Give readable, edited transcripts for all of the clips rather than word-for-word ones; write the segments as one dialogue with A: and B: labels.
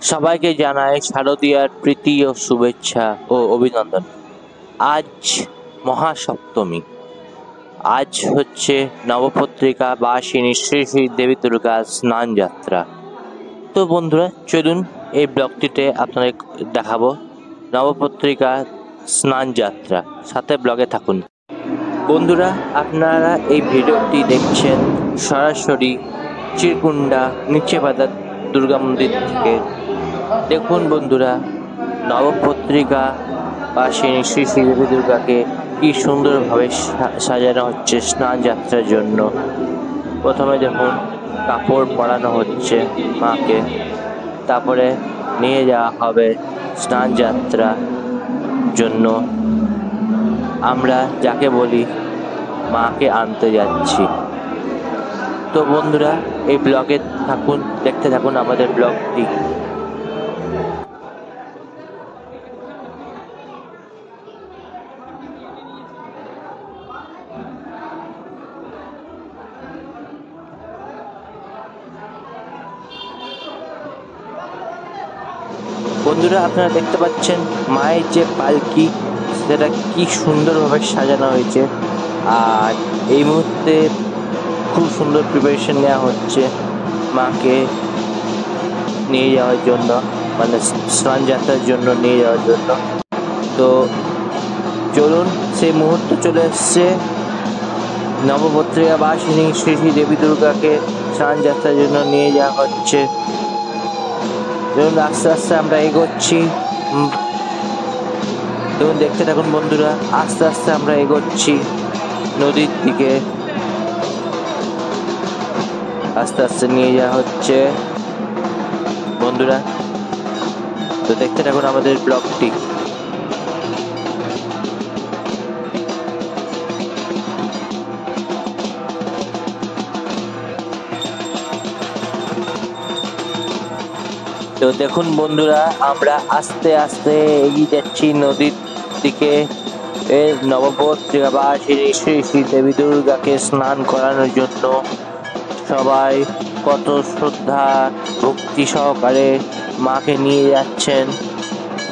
A: সবাইকে জানাই শারদীয়ার প্রীতি ও শুভেচ্ছা ও অভিনন্দন। আজ মহাসপ্তমী। আজ হচ্ছে নবপত্রিকা বাসিনী শ্রী শ্রী দেবী দুর্গার স্নান যাত্রা। তো বন্ধুরা, চলুন এই ব্লগটিতে আপনাদের দেখাবো নবপত্রিকা স্নান যাত্রা। সাথে ব্লগে থাকুন। বন্ধুরা, আপনারা এই ভিডিওটি দেখছেন সরাসরি চিরকুন্ডা নিচে বাজার দুর্গা মন্দির থেকে। দেখুন বন্ধুরা, নবপত্রিকা বাসিনী শ্রী শ্রী দেবী দুর্গাকে কি সুন্দরভাবে সাজানো হচ্ছে স্নান যাত্রার জন্য। প্রথমে দেখুন কাপড় পরানো হচ্ছে মাকে, তারপরে নিয়ে যাওয়া হবে স্নান যাত্রা জন্য। আমরা যাকে বলি মাকে আনতে যাচ্ছি। তো বন্ধুরা, এই ব্লগে থাকুন, দেখতে থাকুন আমাদের ব্লগটি। বন্ধুরা, আপনারা দেখতে পাচ্ছেন মায়ের যে পালকি, সেটা কি সুন্দরভাবে সাজানো হয়েছে। আর এই মুহূর্তে খুব সুন্দর প্রিপারেশন নেওয়া হচ্ছে মাকে নিয়ে যাওয়ার জন্য, মানে স্নান যাত্রার জন্য নিয়ে যাওয়ার জন্য। তো চলুন, সেই মুহূর্ত চলে এসছে। নবপত্রিকা বাসিনী শ্রী শ্রী দেবী দুর্গাকে স্নান যাত্রার জন্য নিয়ে যাওয়া হচ্ছে। দেখুন আস্তে আস্তে আমরা এগোচ্ছি। দেখুন, দেখতে থাকুন বন্ধুরা, আস্তে আস্তে আমরা এগোচ্ছি নদীর দিকে। আস্তে আস্তে নিয়ে যাওয়া হচ্ছে বন্ধুরা। তো দেখতে থাকুন আমাদের ব্লগটি। তো দেখুন বন্ধুরা, আমরা আস্তে আস্তে এগিয়ে যাচ্ছি নদীর দিকে। নবপত্রিকা বাসিনী শ্রী শ্রী দেবী দুর্গাকে স্নান করানোর জন্য সবাই কত শ্রদ্ধা ভক্তি সহকারে মাকে নিয়ে যাচ্ছেন।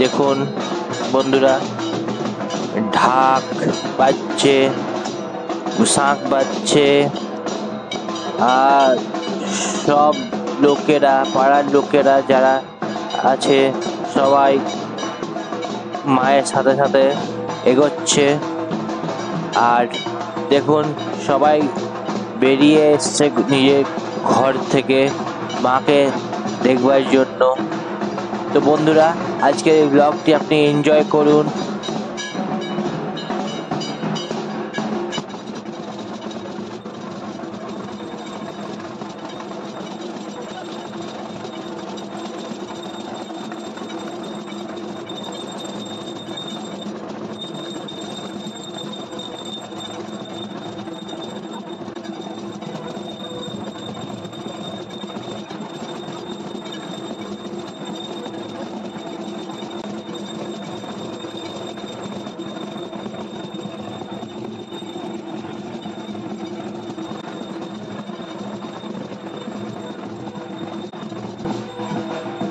A: দেখুন বন্ধুরা, ঢাক বাজছে, শাঁখ বাজছে, আর সব লোকেরা, পাড়ার লোকেরা যারা আছে সবাই মায়ের সাথে সাথে এগোচ্ছে। আর দেখুন, সবাই বেরিয়ে এসছে নিজের ঘর থেকে মাকে দেখবার জন্য। তো বন্ধুরা, আজকের এই ব্লগটি আপনি এনজয় করুন।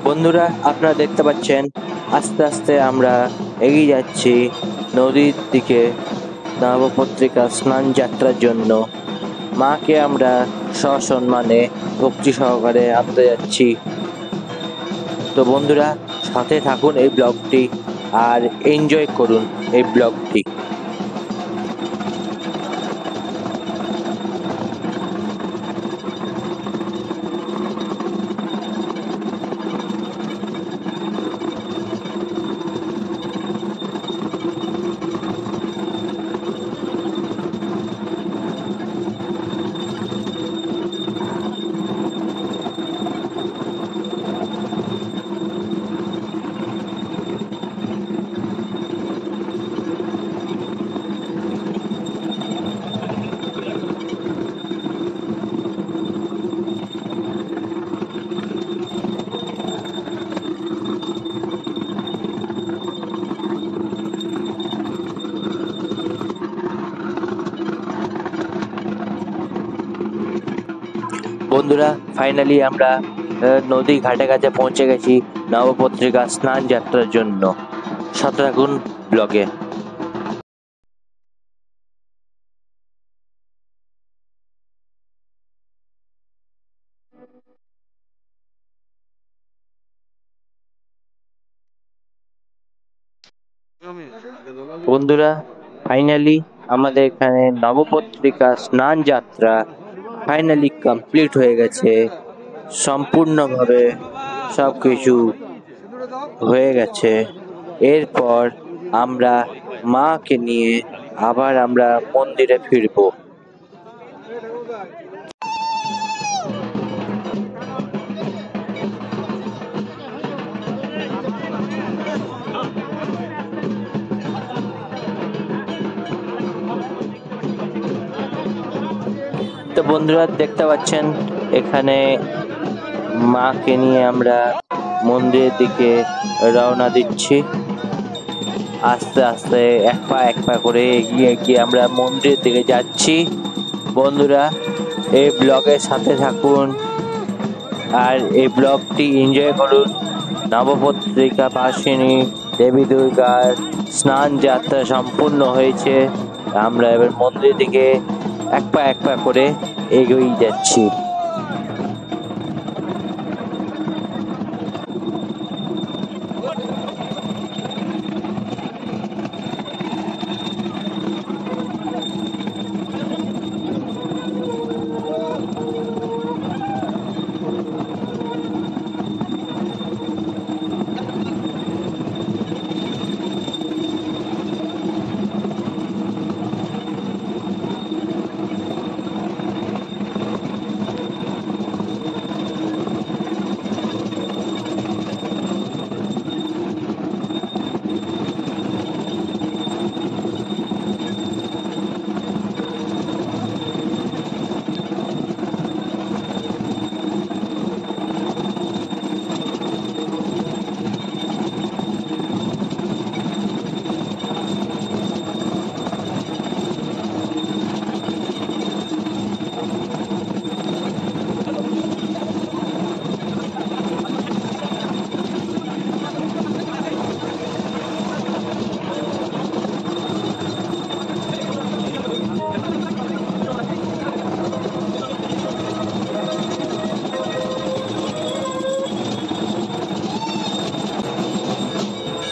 A: বন্ধুরা, আপনারা দেখতে পাচ্ছেন আস্তে আস্তে আমরা এগিয়ে যাচ্ছি নদীর দিকে নবপত্রিকা স্নান যাত্রার জন্য। মাকে আমরা সসম্মানে ভক্তি সহকারে আনতে যাচ্ছি। তো বন্ধুরা, সাথে থাকুন এই ব্লগটি আর এনজয় করুন এই ব্লগটি। বন্ধুরা, ফাইনালি আমরা নদী ঘাটে কাছে পৌঁছে গেছি। নবপত্রিকা স্নান যাত্রার জন্য। সাথে থাকুন ব্লগে। বন্ধুরা, ফাইনালি আমাদের এখানে নবপত্রিকা স্নান যাত্রা ফাইনালি কমপ্লিট হয়ে গেছে। সম্পূর্ণভাবে সবকিছু হয়ে গেছে। এরপর আমরা মাকে নিয়ে আবার আমরা মন্দিরে ফিরবো। তো বন্ধুরা, দেখতে পাচ্ছেন এখানে মাকে নিয়ে আমরা মন্দিরের দিকে রওনা দিচ্ছি। আস্তে আস্তে এক পা করে এগিয়ে গিয়ে আমরা মন্দিরের দিকে যাচ্ছি। বন্ধুরা, এই ব্লগের সাথে থাকুন আর এই ব্লগটি এনজয় করুন। নবপত্রিকা বাসিনী দেবী দুর্গার স্নান যাত্রা সম্পূর্ণ হয়েছে। আমরা এবার মন্দিরের দিকে এক পা করে এগিয়ে যাচ্ছি।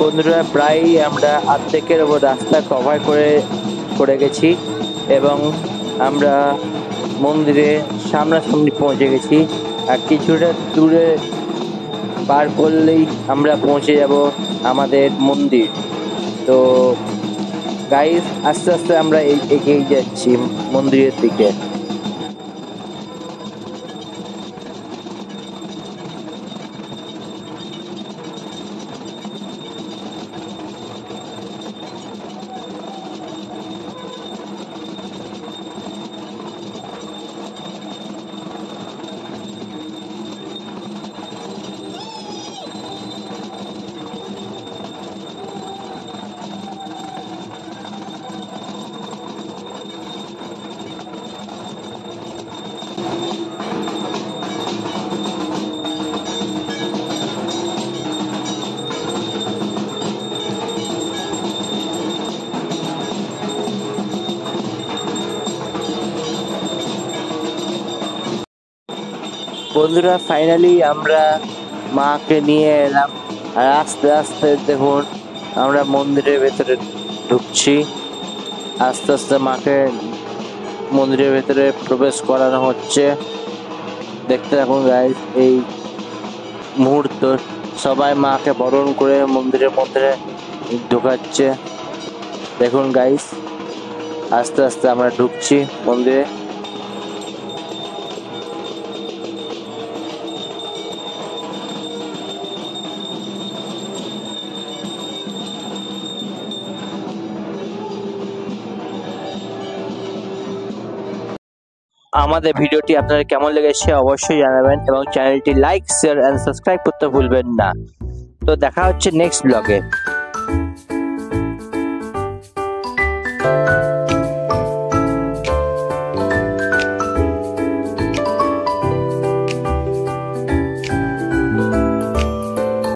A: বন্ধুরা, প্রায় আমরা অর্ধেকের ওপর রাস্তা কভার করে গেছি এবং আমরা মন্দিরে সামনাসামনি পৌঁছে গেছি। আর কিছুটা দূরে পার করলেই আমরা পৌঁছে যাব আমাদের মন্দির। তো গাইস, আস্তে আস্তে আমরা এগিয়ে যাচ্ছি মন্দিরের দিকে। বন্ধুরা, ফাইনালি আমরা মাকে নিয়ে এলাম। আর আস্তে আস্তে দেখুন আমরা মন্দিরের ভেতরে ঢুকছি। আস্তে আস্তে মাকে মন্দিরের ভেতরে প্রবেশ করানো হচ্ছে। দেখতে থাকুন গাইস এই মুহূর্ত। সবাই মাকে বরণ করে মন্দিরের মধ্যে ঢোকাচ্ছে। দেখুন গাইস, আস্তে আস্তে আমরা ঢুকছি মন্দিরে। আমাদের ভিডিওটি আপনাদের কেমন লেগেছে অবশ্যই জানাবেন এবং চ্যানেলটি লাইক, শেয়ার এন্ড সাবস্ক্রাইব করতে ভুলবেন না। তো দেখা হচ্ছে নেক্সট ব্লগে।